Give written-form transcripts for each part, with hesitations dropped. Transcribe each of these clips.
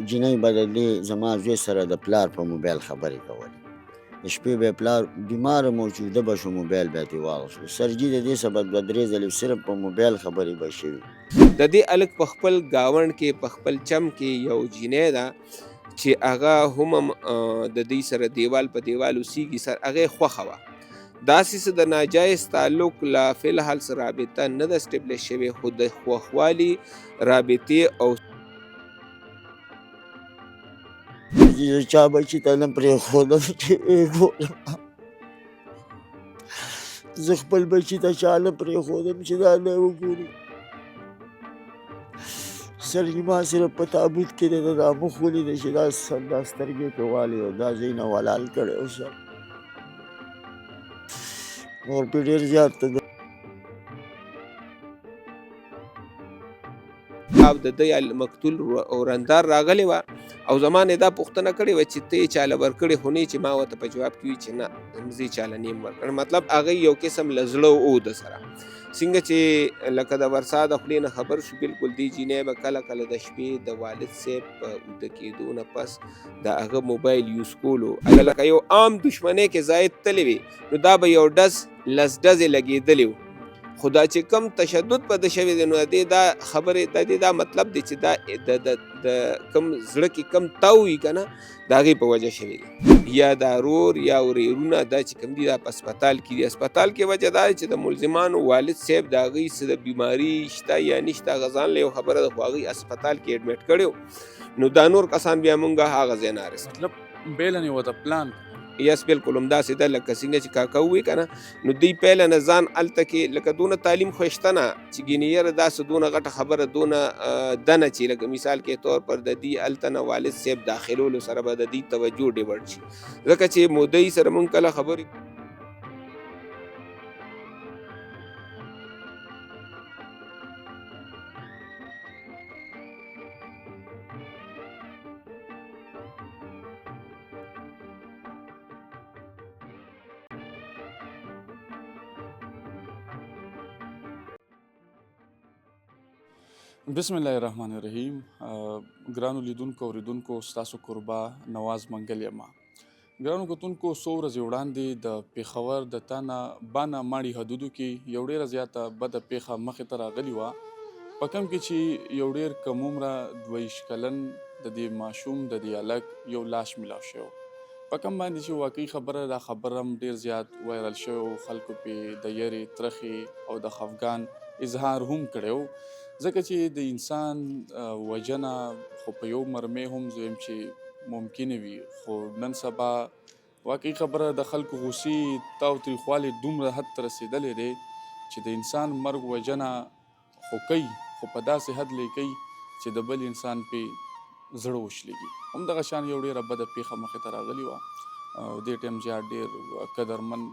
جینۍ به د دې زما زوی سره د پلار په موبایل خبرې کولې. د شپې به یې پلار بیماره مو چې ویده به شو موبایل به یې ترې واخیستو. سرجي د دې څخه به 2-3 ځلې صرف په موبایل خبرې به شوي. د دې هلک په خپل ګاونډ کې په خپل چم کې یو جینۍ ده چې هغه هم د دوی سره دیوال په دیوال اوسېږي، هغې خوښه وه. داسې څه د ناجایز تعلق لا فی الحال څه رابطه نه ده اسټبلیش شوې، خو د خوښوالي رابطې او زه چا بچي ته نه پرېښودم چې وګورم. زه خپل بچي ته چا نه پرېښودم چې دا نه وګوري. سرجي ما صرف په تابوت کې د دا مخ ولیده چې دا سترګې پرې والي او دا ځای نه ولال کړی و سر. نور پرې ډېر زیات او د دوی مقتول ورندار راغلی وه او زما نه دا پوښتنه کړې وه چې ته یې چاله ورکړې خو نه چې ما ورته په جواب کې وي چې نه زه یې چاله نه یم ورکړی. مطلب هغه یو قسم له زړه و د سره څنګه چې لکه د ورسا د خولې نه خبر شو، بلکل دې جینۍ به کله کله د شپې د والد صاحب په اوده کېدو نه پس د هغه موبایل یوز کولو. اګه لکه یو عام دشمنۍ کې زاید تللی وي نو دا به یو ډز لس ډزې لګېدلې و. خو دا چې کم تشدد په ده شوی دی نو د دې دا خبرې د دې دا مطلب دی چې دا د کم زړه کې کم تاو وي که نه د هغې په وجه شوی دی. یا دا رور یا ورېرونه دا چې کم دي دا په اسپتال کې دي. اسپتال کې وجه دا چې د ملزمانو والد صاحب د هغوی څه د بیماري شته یا نشته هغه ځان له یو خبره ده خو هغوی اسپتال کې اډمیټ کړی نو دا نور کسان بیا مونږ هغه ځای نه رسېږي. مطلب بیله نه ورته پلان یس بالکل همداسې ده لکه څنګه چې کاکا ووایي که نه نو دوی پیله نه ځان هلته کې لکه دونه تعلیم خو یې شته نه چې ګینې یاره داسې دونه غټه خبره دونه دنه چې لکه مثال کې طور پر د دوی هلته نه والد صاحب داخلولو سره به د دوی توجه ډیورټ شي ځکه چې مودی سره مونږ کله خبرې بسم الله الرحمن الرحیم. ګرانو لیدونکو اوریدونکو ستاسو کوربه نواز منګل یم. ګرانو کتونکو څو ورځې وړاندې د پېښور د تانه بانه ماړي حدودو کې یو ډېره زیاته بده پېښه مخې ته راغلې وه په کوم کې چې یو ډېر کم عمره 22 کلن د دې ماشوم د دې هلک یو لاش میلاو شوی و په کوم باندې چې واقعي خبره دا خبر هم ډېر زیات وایرل شوی و خلکو پې د یرې ترخې او د خفګان اظهار هم کړی و ځکه چې د انسان وژنه خو په یو مرمۍ هم زه وایم چې ممکنه وي خو نن سبا واقعي خبره د خلکو غوسې تاوتریخوالی دومره حد ته رسېدلی دی چې د انسان مرګ وژنه خو کوي خو په داسې حد لی کوي چې د بل انسان پې زړه وشلېږي. همدغه شان یو ډېره بده پېښه مخې ته راغلې وه دې ټایم زیات ډېر قدرمن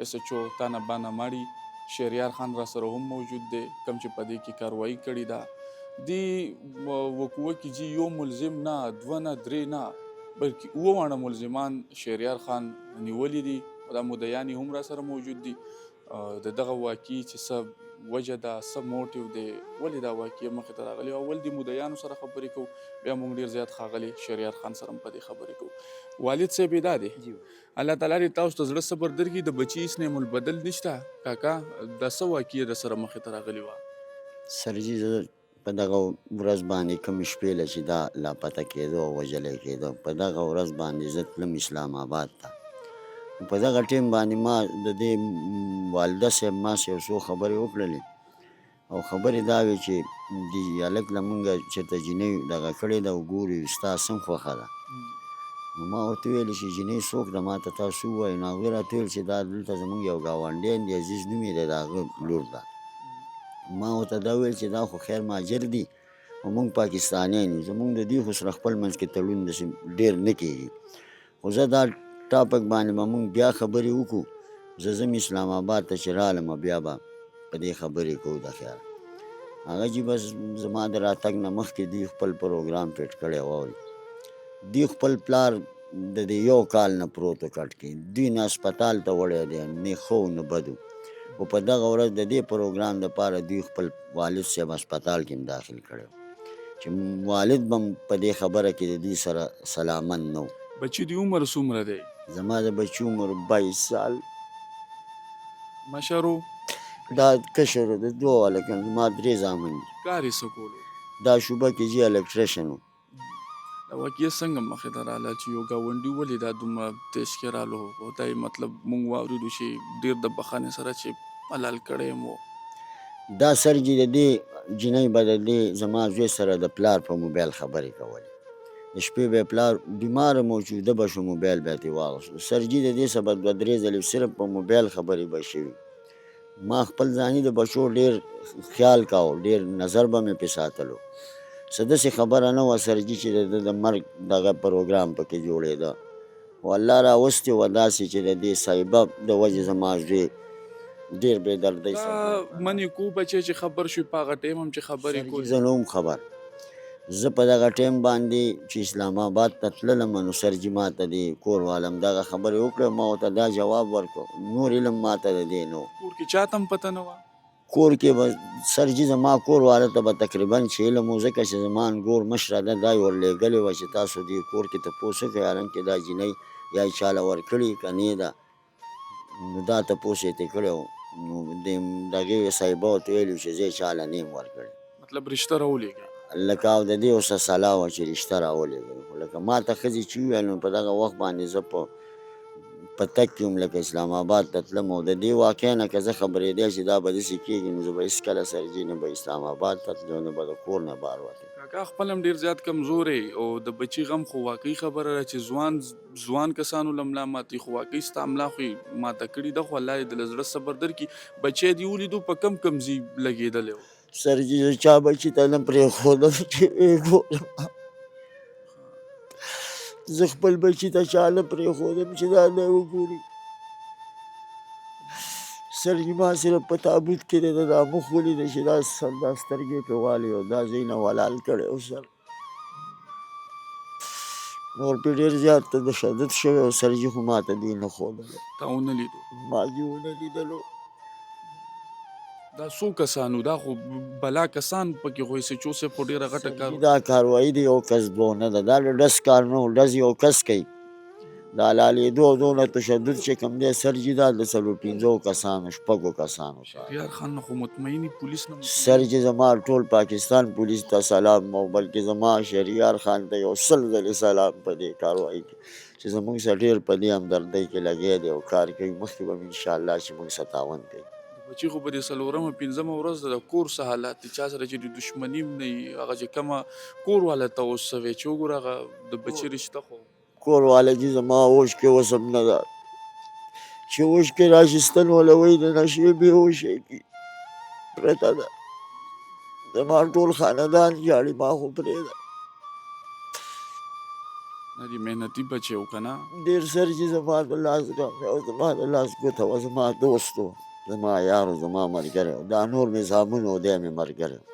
ایس ایچ او تانه بانه ماړي شهریار خان را سره هم موجود دی کم چې په دې کې کاروایي کړې ده. دې وقوعه کې چې یو ملزم نه دوه نه درې نه بلکې 7 واړه ملزمان شهریار خان نیولي دي او دا مدعیان هم را سره موجود دي. د دغه واقعي چې څه وجه ده څه موټیو دی ولې دا واقعه مخې ته راغلې او اول د مدعیانو سره خبرې کوو بیا موږ ډېر زیات ښاغلي شهریار خان سره هم په دې خبرې کوو. والد صاحب یې دا دی الله تعالی دې تاسو ته زړه صبر درکړي د بچي هېڅ نعم البدل نشته کاکا دا څه واقعه در سره مخې ته راغلې وه؟ سرجي زه په دغه ورځ باندې کوم شپېله چې دا لاپته کېدو او وژلی کېدو په دغه ورځ باندې زه تلم اسلام آباد ته. په دغه ټیم باندې ما د دې والده صاحب ما یو څو خبرې وکړلې او خبرې دا وې چې د هلک له مونږ چېرته جینۍ دغه کړې ده وګوري ستا څنګه خوښه ده نو ما ورته ویلې چې جینۍ څوک ده ما ته تاسو ووایئ نو هغوی راته ویل چې دا دلته زمونږ یو ګاونډیان دی عزیز نوم یې دی د هغه لور ده. ما ورته دا ویل چې دا خو خیر مهاجر دي او مونږ پاکستانیان یو زمونږ د دوی خو سره خپل منځ کې تړون داسې ډېر نه کېږي خو زه دا ټاپک باندې به مونږ بیا خبرې وکړو. زه ځم اسلام آباد ته چې رالم بیا به په دې خبرې کوو د خیال هغه چې بس زما د راتګ نه مخکې دوی خپل پروګرام پیټ کړی واوري دوی خپل پلار د دې یو کال نه پروت و کټ کې دوی نه اسپتال ته وړی دی نه ښه نه بدو خو په دغه ورځ د دې پروګرام دپاره دوی خپل والد صاحب اسپتال کې هم داخل کړی چې والد به په دې خبره کې د دوی سره سلامن نه و. بچي دی عمر څومره دی؟ زما د بچي عمر 22 سال. مشرو دا کشر د دوه هلکان، ما 3 زامن دي. کار یې څه کولو؟ دا شوبه کې جي الکتریشن و. دا واقعیه څنګه مخې ته راغله چې یو ګاونډي ولې دا دومره تیز کې رالو؟ او دا یې مطلب موږ واورېدو چې ډېر د بخښنې سره چې حلال کړی یم و. دا سرجي د دې جنۍ به د دې زما زوی سره د پلار په موبایل خبرې کولې. د شپې به پلار بیماره موجوده به شو، موبایل به یې ترې واخیستو. سرجي د دې سبب 2-3 ځلې صرف په موبایل خبرې به شوي. ما خپل ځاني د بچو ډېر خیال کاوه، ډېر نظر به مې پرې ساتلو. څه داسې خبره نه وه سرجي چې د مرګ دغه پروګرام پکې جوړېده. خو الله راوستې وه داسې چې د دې صاحبه د وجې زما زوی ډېر بې دردۍ دا سره. منې کو بچی چې خبر شوي په هغه ټایم هم چې خبرې سرجي کولې؟ زه نه وم خبر. زه په دغه ټایم باندې چې اسلام آباد ته تللم نو سرجي ما ته د کور والم دغه خبرې وکړې. ما ورته دا جواب ورکړو، نور علم ما ته د دې نه و. کور کې چاته هم پته نه وه؟ کور کې به سرجي زما کور والا ته به تقریبا چې علم و، ځکه چې زما انګور مشره ده دا یې ورلېږلې وه چې تاسو دې کور کې تپوس وکړئ حالانکې دا جنۍ یا یې چاله ورکړې که نه ده. نو دا تپوس یې ترې کړی و. نو د هغې صاحبه ورته ویلي چې زه یې چاله نه یم ورکړی. مطلب رشته راولېږه. لکه او د دې اوسه سلا وه چې رشته راولېږئ. خو لکه ما ته ښځې چې وویل نو په دغه وخت باندې زه په تګ کې وم، لکه اسلام آباد ته تلم. او د دې واقع نه که زه خبرېدی چې دا به داسې کېږي نو زه به هېڅکله سرجي نه به اسلام آباد ته تلو نه به د کور نه بار وتم. کاکا خپل هم ډېر زیات کمزوری او د بچي غم خو واقعي خبره ده چې ځوان کسانو له ملا ماتي، خو واقعي ستا ملا خو یې ماته کړې ده. خو الله دې د له زړه صبر درکړي. بچی دې ولیدو په کم ځای لګېدلی و؟ سرجي زه چا بچي ته نه پرېښودم چې ویې ګورم. زه خپل بچي ته چا نه پرېښودم چې دا نه وګوري. سرجي ما صرف په تابوت کې د دا مخ ولیده چې دا سترګې پرې والي او دا ځای نه ولال کړی و سر. نور پرې ډېر زیات تشدد شوی او سرجي خو ما ته دې نه ښودلی. تا ونه لیدو؟ ما دې ونه لیدلو. دا څو کسانو؟ دا خو بلا کسان پکې خو ایس ایچ او صاحب خو ډېره غټه کار. دا کاروایي د یو کس دوه نه ده، دا د ډز کار نه و. ډز یو کس کوي. دا لالېدو دونه تشدد چې کوم دی سرجي دا د 4-5 کسانو 6 کسانو سره. شهریار خان نه خو مطمئني پولیس نه سرجي زما ټول پاکستان پولیس ته سلام او بلکې زما شهریار خان ته یو 100 ځلې سلام په دې کاروایي کې چې زموږ سره ډېر په دې همدردۍ کې لګیا دی او کار کوي. مخکې به انشاءالله چې موږ سره تعاون کوي. بچي خو په دې 4مه 5مه ورځ د کور څه حالات دي؟ چا سره چې د دشمني هم نه وي، هغه چې کومه کور والا ته اوس څه وی چې وګوره هغه د بچي رشته خو کور والا چې زما اوش کې اوس هم نه ده چې اوش کې راشستن ولوی د نشې بېهوشۍ کې پرته ده. زما ټول خاندان ژاړي، ما خو پرېږده. نه دي محنتي بچی و که نه؟ ډېر سرجي زما د لاس ګام دی او زما د لاس ګوته وه. زما دوست و، زما یار و، زما ملګری و. دا نور مې زامن و، دی مې ملګری و.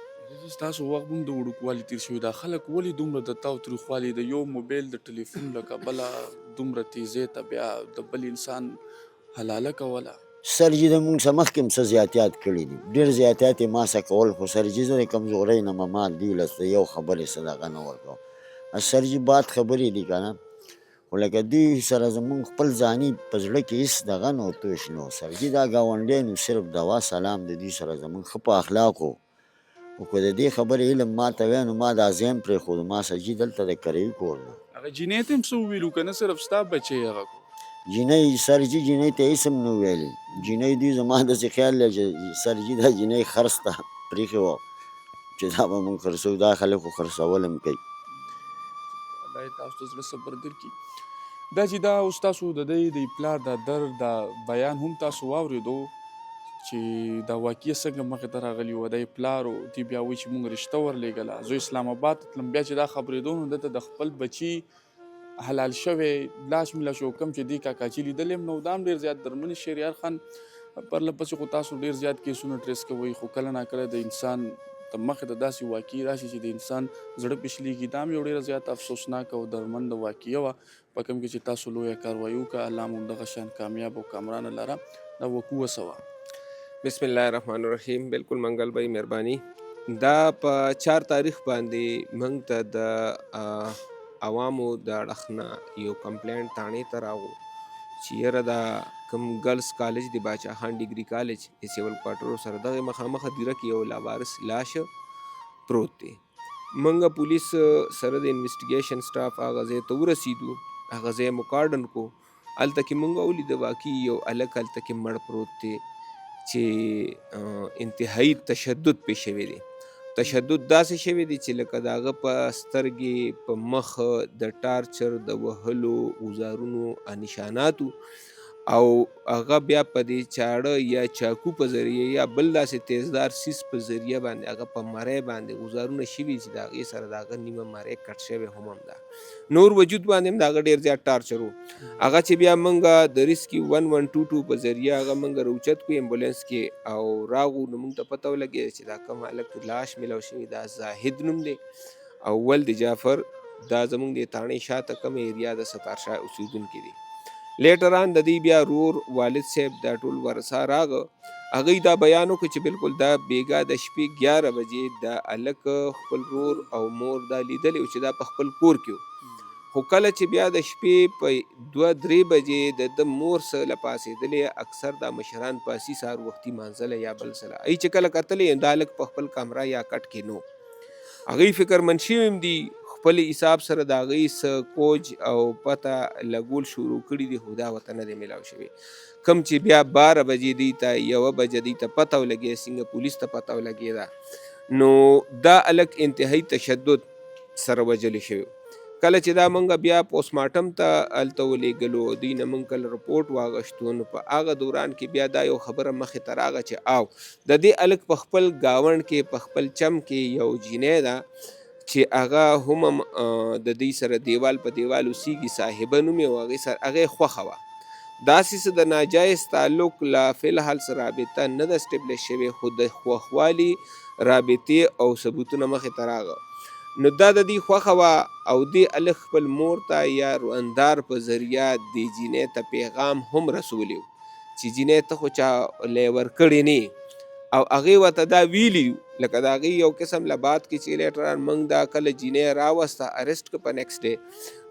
ستاسو وخت هم د وړوکوالي تېر شوي. دا خلک ولې دومره د تاوتریخوالي د یو موبایل د ټلیفون له کبله دومره تیزۍ ته بیا د بل انسان حلاله کوله؟ سرجي د مونږ څه مخکې هم څه زیاتیات کړي دي، ډېر زیاتیات یې ما څه کول. خو سرجي زه د کمزورۍ نه مما دیولس د یو خبرې څه دغه نه ورکوم. سرجي باد خبرې دي که نه، خو لکه دوی سره زمونږ خپل ځاني په زړه کې هېڅ دغه نه و، توش نه و. سرجي دا ګاونډی نو صرف دوا سلام د دوی سره زمونږ ښه په اخلاقو. خو که د دې خبرې علم ما ته وی نو ما دا ځای هم پرېښودو. ما سرجي دلته د کروي کور دی. هغه جینۍ ته هم څه وویلو که نه صرف ستا بچی هغه کو؟ جنۍ سرجي جنۍ ته هېڅ هم نه ویلې. جنۍ دوی زما داسې خیال دی چې سرجي دا جنۍ خرڅ ته پرېښې وه چې دا به مونږ خرڅوو. دا خلک خو خرڅول هم کوي. الله یې تاسو ته زړه صبر درکړي. دا چې دا اوس تاسو د دې د پلار دا درد دا بیان هم تاسو واورېدو چې دا واقعیه څنګه مخې ته راغلي وه. دی پلار و، دی بیا وایي چې مونږ رشته ورلېږله. زه اسلام آباد ته تلم، بیا چې دا خبرېدو نو دته د خپل بچي حلال شوی لاس مله شو. کوم چې دی کاکاچي لیدلی هم نو دا هم ډېر زیات درمن شهریار خان پرله پسې خو تاسو ډېر زیات کیسونه ټریس کوئ. خو کله ناکله د انسان ته مخې ته داسې واقعي راشي چې د انسان زړه پېشلېږي. دا هم یو ډېره زیات افسوسناکه او درمنده واقعه وه په کوم کې چې تاسو لویه کاروایي وکړه. الله مو دغه شان کامیاب او کامرانه لره. دا وقوع څه وه؟ بسم الله الرحمن الرحیم. بالکل منګل بھائی مهرباني. دا په 4 تاریخ باندې موږ ته د عوامو د اړخ نه یو کمپلینټ تانې ته راغو چې یاره دا کوم ګرلز کالج دی باچا خان ډیګري کالج د سیول کوارټرو سره دغې مخامخه دیره کې یو لاوارث لاش پروت دی. موږ پولیس سره د انویسټیګیشن سټاف هغه ځای ته ورسېدو، هغه ځای مو کارډن کو. هلته کې موږ ولیده واقعي یو هلک هلته کې مړ پروت دی چې انتهایی تشدد پې شوی دی. تشدد داسې شوی دی چې لکه د هغه په سترګې، په مخ د ټارچر، د وهلو، اوزارونو نشاناتو، او هغه بیا په دې چاړه یا چاقو په ذریعه یا بل داسې تیزدار سیس په ذریعه باندې هغه په مرۍ باندې اوزارونه شوي چې د هغې سره د هغه نیمه مرۍ کټ شوی هم ده. نور وجود باندې هم د هغه ډېر زیات ټارچر و. هغه چې بیا موږ د ریسکي 1122 په ذریعه هغه موږ راوچت کړو ایمبولینس کې او راغو، نو موږ ته پته ولګېده چې دا کوم هلک لاش میلاو شوي دا زاهد نوم دی او ولد جعفر، دا زموږ د تاڼې شاته کوم ایریا د ستارشاه اوسېدونکي دي. لیټران د دې بیا رور والد صاحب دا ټول ورسا راغه، هغوی دا بیان وکړو چې بالکل دا بیګا د شپې 11 بجې د هلک خپل رور او مور دا لیدلی و چې دا په خپل کور کې و. خو کله چې بیا د شپې په 2-3 بجې د مور سره له پاڅېدلې، اکثر دا مشران پاسي سهار وختي مانځله یا بل سره ای چې کله کتلی دا هلک په خپل کمره یا کټ کې نو. هغوی فکرمند شوي هم دي، خپل حساب سره د هغوی څه کوج او پته لګول شروع کړي دي، خو دا ورته نه دی میلاو شوی. کم چې بیا 12 بجې دی ته 1 بجه دی ته پته ولګېده، څنګه پولیس ته پته ولګېده، نو دا هلک انتهایی تشدد سره وژلی شوی. کله چې دا موږ بیا پوسټمارټم ته هلته ولېږلو، دوی نه موږ کله رپورټ واغشتو، نو په هغه دوران کې بیا دا یو خبره مخې ته راغله چې او د دې هلک په خپل ګاونډ کې، په خپل چم کې یو جینۍ ده چې هغه هم د دوی سره دیوال په دیوال اوسېږي، صاحبه نوم یې و، هغې سره هغې خوښه وه. داسې څه د ناجایز تعلق لا فلحال سره رابطه نه ده اسټبلیش شوې، خو د خوښوالي رابطې او ثبوتونه مخې ته راغله. نو دا د دې خوښه وه او دې هلک خپل مور ته یا رواندار په ذریعه دې جینۍ ته پیغام هم رسولی و چې جینۍ ته خو چا لی ورکړې نه، او هغې ورته دا ویلي لکه د هغې یو قسم له بعد کې چې لیټران موږ دا کله جینۍ راوسته اریسټ که په نیکسټ ډے،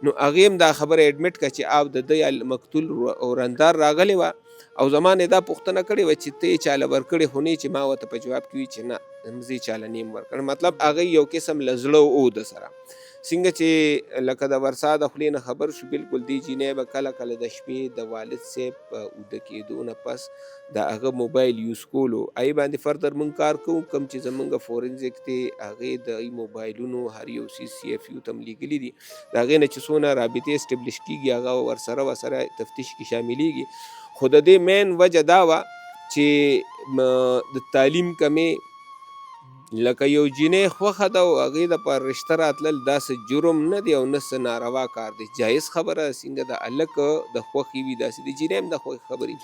نو هغې هم دا خبره ایډمټ کړه چې او د ده مقتول رندار راغلی وه او زما نه دا پوښتنه کړې وه چې ته یې چاله ورکړې خو نه، چې ما ورته په جواب کې وي چې نه زه یې چاله نیم ورکړی. مطلب هغه یو قسم له زړه و د سره، څنګه چې لکه د ورسا د خولې نه خبر شو، بالکل دې جینۍ به کله کله د شپې د والد صاحب په اوده کېدو نه پس د هغه موبایل یوز کولو، هغې باندې فردر موږ کار کوو. کوم چې زموږ فورنزیک دی هغې د موبایلونو هر یو څیز CFU ته هم لیږلي دي، د هغې نه چې څونه رابطې اسټبلیش کېږي هغه ورسره تفتیش کې شاملېږي. خو د دې مین وجه دا وه چې د تعلیم کمې، لکه یو جینۍ خوښه ده او هغې دپاره رشته راتلل دا څه جرم نه دی او نه څه ناروا کار دی، جایز خبره. څنګه د هلک د خوښې وي داسې د جینۍ هم د خوښې خبرې،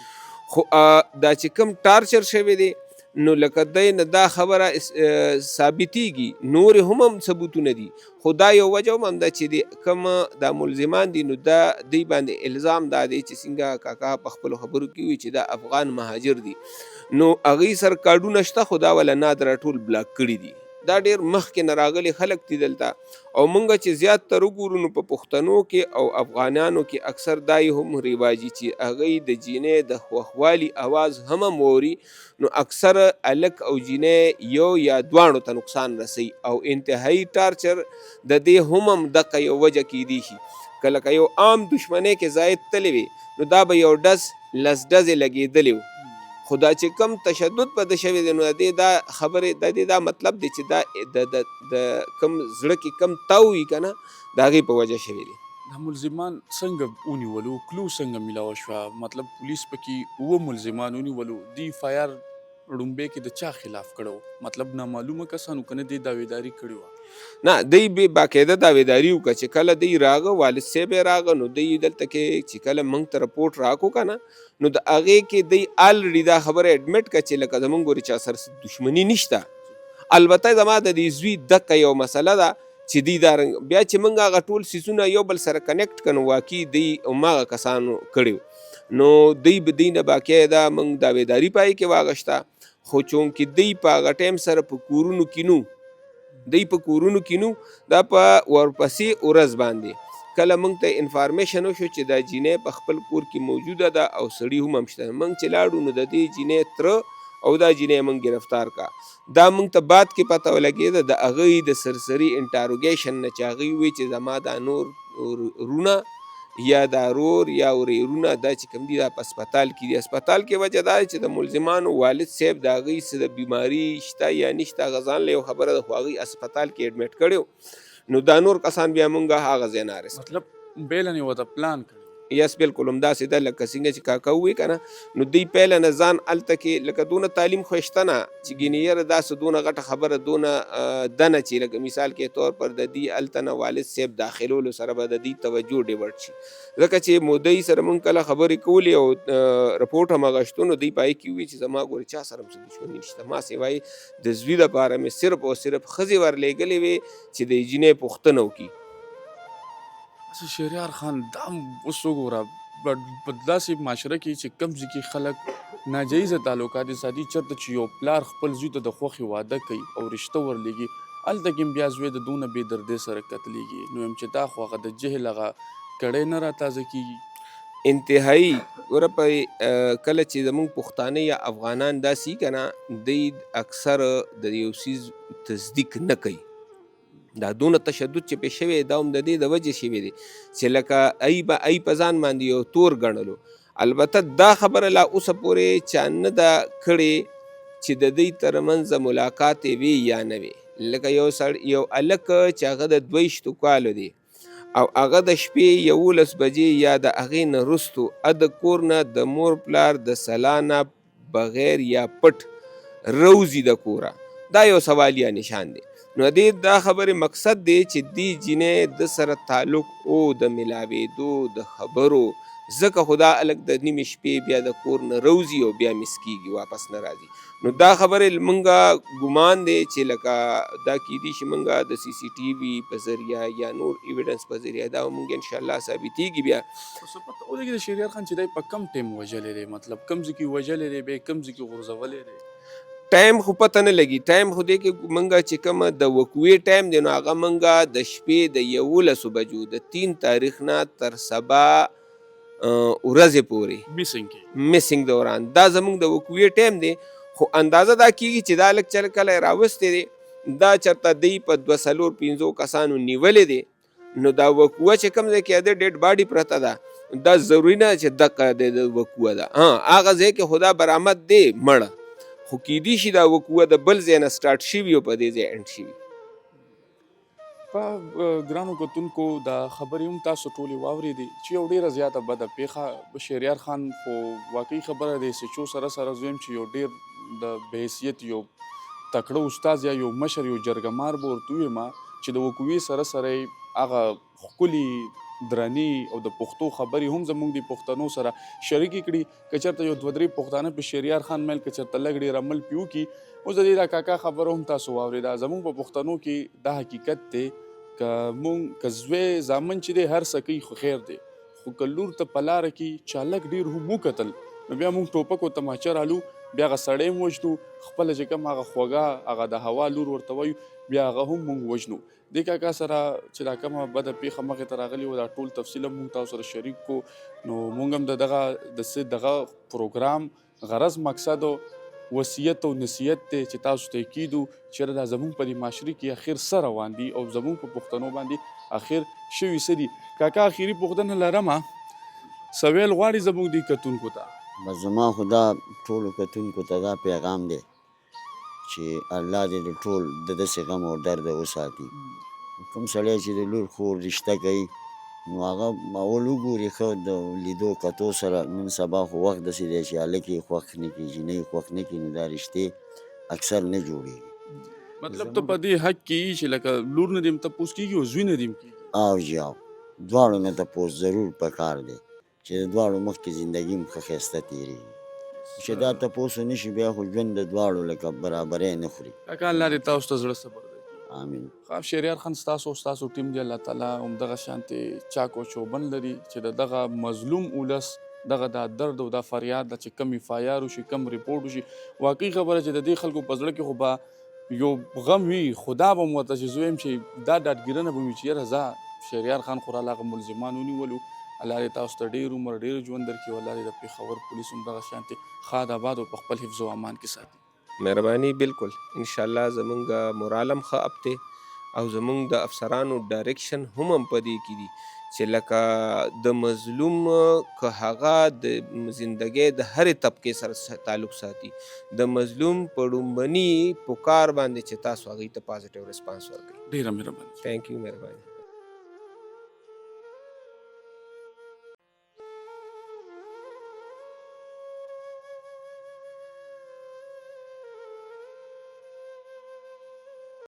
خو دا چې کوم ټارچر شوی دی نو لکه دی نه دا خبره ثابتېږي، نورې هم ثبوتونه دي، خو دا یو وجه هم ده چې د کوم دا ملزمان دي نو دا دوی باندې الزام دا دی چې څنګه کاکا په خپلو خبرو کې وي چې دا افغان مهاجر دي، نو هغوی سره کارډونه شته خو دا وله نادره ټول بلاک کړي دي. دا ډېر مخکې نه راغلي خلک دي دلته، او موږ چې زیات تر وګورو نو په پښتنو کې او افغانانو کې اکثر دا هم رواجي چې هغوی د جینۍ د خوښوالي اواز هم اوري، نو اکثر هلک او جینۍ یو یا دواړو ته نقصان رسوي او انتهایی ټارچر د دې هم دغه یو وجه کیدی شي. کله که یو عام دشمنۍ کې زاید تللی وي نو دا به یو ډز لس ډزې لګېدلی و، خو دا چې کم تشدد په ده شوی دی نو د دې دا خبرې د دې دا مطلب دی چې دا د کم زړه کې کم تاو وي که نه د هغې په وجه شوی دی. دا ملزمان څنګه ونیولو، کلو څنګه میلاوه شوه؟ مطلب پولیس پکې 7 ملزمان ونیولو، دی FIR ړومبۍ کې د چا خلاف کړو؟ مطلب نامعلومه کسانو که نه دی دعویداري کړې وه؟ نه، دی باقاعده دعویداري وکړه چې کله دی راغه والد صاحب یې راغه نو دی دلته کې چې کله موږ ته رپورټ راکړو که نه نو د هغې کې دی الریډي دا خبره اډمټ کړه چې لکه زموږ ورې چا سره دښمني نشته. البته زما د دې زوی دقه یو مسله ده چې دی دا رنګ بیا چې موږ هغه ټول سیزونه یو بل سره کنیکټ کړو واقعي دی هماغه کسانو کړي نو دی به دی نه باقاعده موږ دعویداري پای کې واغشته. خو چونکې دی په هغه ټایم سره په کورونو کې نو دا په ورپسې ورځ باندې کله موږ ته انفارمیشن وشو چې دا جینۍ په خپل کور کې موجوده ده او سړي هم شته. موږ چې لاړو نو د دې جینۍ تره او دا جینۍ موږ گرفتار کا. دا موږ ته بعد کې پته ولګېده د هغې د سرسري انټاروګیشن نه چې هغې وی چې زما دا نور رونه یا دا رور یا ورېرونه دا چې کوم دي دا په اسپتال کې دي. اسپتال کې وجه دا چې د ملزمانو والد صاحب د هغې څه د بیماري شته یا نشته هغه ځان له یو خبره ده خو هغې اسپتال کې اډمیټ کړی نو دا نور کسان بیا مونږ هغه ځای نه رسېږي. مطلب بیله نه ورته پلان کړی. یس بالکل همداسې ده لکه څنګه چې کاکا ووایي که نه نو دوی پیله نه ځان هلته کې لکه دونه تعلیم خو یې شته نه چې ګینې یاره داسې دونه غټه خبره دونه ده نه چې لکه مثال کې طور پر د دې هلته نه والد صاحب داخلولو سره به د دې توجه ډیورټ شي ځکه چې مودۍ سره مونږ کله خبرې کولې او رپورټ هم هغه شته نو دوی په هغې کې ووایي چې زما ګورې چا سره هم څه دشمني نشته ما سوای د زوی دپاره مې صرف او صرف ښځې ورلېږلې وې چې د جینۍ پوښتنه وکړي. شهریار خان دا اوس وګوره په داسې معاشره کې چې کم ځای کې خلک ناجایزه تعلقات ساتي چېرته چې یو پلار خپل زوی ته د خوښې واده کوي او رشته ورلېږي هلته کې هم بیا زوی د دونه بې دردۍ سره قتلېږي نو یم چې دا خو هغه د جهل هغه کړی نه راتازه کېږي. انتهایی ګوره په کله چې زمونږ پښتانه یا افغانان داسې که نه دوی اکثر د یو څیز تصدیق نه کوي. دا دونه تشدد چې پې شوی دا هم د دې د وجې شوی دی چې لکه ای په ځان باندې یو تور ګڼلو. البته دا خبره لا اوسه پورې چا نه ده کړې چې د دوی ترمنځ ملاقات وي یا نه وي. لکه یو هلک چې هغه د 22 کالو دی او هغه د شپې 11 بجې یا د هغې نه وروستو د کور نه د مور پلار د سلا نه بغیر یا پټ روزي د کوره دا یو سوالیه نشان دی. نو دې دا خبرې مقصد دی چې دې جینۍ د سره تعلق او د ملاوېدو د خبرو ځکه خو دا هلک د نیمې شپې بیا د کور نه روزي او بیا مس کېږي واپس نه راځي. نو دا خبرې مونږه ګمان دی چې لکه دا کیدی شي مونږه د سی سی ټي وي په ذریعه یا نور ایویډنس په ذریعه دا مونږ انشاءالله ثابتېږي. بیا څه پته ولګي د شهریار خان چې دی په کم ټایم وژلی دی مطلب کم ځای کې وژلی دی بیا کم ځای کې غورځولی دی ټایم خو پته نه لګي. ټایم خو دی کې مونږه چې کومه د وقوعې ټایم دی نو هغه مونږه د شپې د 11 بجو د 3 تاریخ نه تر سبا ورځې پورې میسنګ دوران دا زمونږ د وقوعې ټایم دی. خو اندازه دا کېږي چې دا لږ چل کله راوستی دی دا چېرته دی په 2-4-5 کسانو نیولې دی نو دا وقوعه چې کوم ځای کې د ډیډ باډي پرته ده دا ضروري نه چې دقه د وقوعه ده. هغه ځای کې خو دا برآمد دی مړه خو کیدی شي دا وقوعه د بل ځای نه سټارټ شوي او په دې ځای انډ شوي. په ګرانو کتونکو دا خبرې هم تاسو ټولې واورېدې چې یو ډېره زیاته بده پیښه شهریار خان خو واقعي خبره دی سچو سره سره زه یم چې یو ډېر د بحیثیت یو تکړه استاد یا یو مشر یو جرګمار به ورته ووایم چې د وقوعې سره سره یې هغه ښکلي درنې او د پښتو خبرې هم زموږ د پښتنو سره شریکې کړي که چېرته یو 2-3 پښتانه په شهریار خان میل که چېرته لږ ډېر عمل پې وکړي. اوس د دې دا کاکا خبره هم تاسو واورېده زموږ په پښتنو کې دا حقیقت دی که مونږ که زوی زامن چې دی هر څه کوي خو خیر دی خو که لور ته په لاره کې چا لږ ډېر هم وکتل نو بیا مونږ ټوپک او تماچه رالو بیا هغه سړی هم وژنو خپله چې کوم هغه خوږه هغه د هوا لور ورته وایو بیا هغه هم مونږ وژنو. دې کاکا سره چې دا کومه بده پیښه مخې ته راغلې وه دا ټول تفصیل هم مونږ تاسو سره شریک کړو نو مونږ هم د دغه پروګرام غرض مقصد وصیت او نصیحت دی چې تاسو ته یې کیدو چېرې دا زموږ په دې معاشرې کې اخر څه روان دي او زموږ په پښتنو باندې اخر شوي څه دي. کاکا اخري پوښتنه لرمه څه ویل غواړي زموږ دې کتونکو ته؟ بس زما خو دا ټولو کتونکو ته دا پیغام دی چې الله دې د ټول د داسې غم او درد وساتي. کوم سړی چې د لور خور رشته کوي نو هغه اول وګوري ښه د لیدو کتو سره نن سبا خو وخت داسې دی چې هلک یې خوښ نه کړي جینۍ یې خوښ نه کړي نو دا رشتې اکثر نه جوړېږي. مطلب ته په دې حق کې یي چې لکه لور نه دې هم تپوس کېږي او زوی نه دې هم کېږي. او جی او دواړو نه تپوس ضرور پکار دی چې د دواړو مخکې زندګي هم ښه ښایسته تېرېږي چې دا تپوس ونه شي بیا خو ژوند د دواړو لکه برابرۍ نه خوري. کاکا الله دې تاسو ته زړه صبر درکړي. آمین. خو شهریار خان ستاسو ټیم دی الله تعالی همدغه شانتې چاک او چوبند لري چې د دغه مظلوم ولس دغه دا درد او دا فریاد ده چې کم FIR وشي کم ریپورټ وشي. واقعي خبره چې د دې خلکو په زړه کې خو به یو غم وي، خو دا به م ورته چې زه وایم چې دا ډاډګیرنه به وي چې یاره زه شهریار خان خو راله هغه ملزمان ونیولو، الله دې تاسو ته ډېر عمر ډېر ژوند درکړي او الله دې د پېښور پولیس هم دغه شانتې ښاد آباد او په خپل حفظ و امان کې ساتي. مهرباني بالکل انشاءالله زمونږ مورالم ښه اپ دی او زمونږ د افسرانو ډایرکشن هم په دې کې دي چې لکه د مظلوم که هغه د زندګۍ د هرې طبقې سره تعلق ساتي، د مظلوم په ډومبني پکار باندې چې تاسو هغوی ته پازیټیو ریسپانس ورکړئ. ډېره مهرباني. تھینک یو، مهرباني.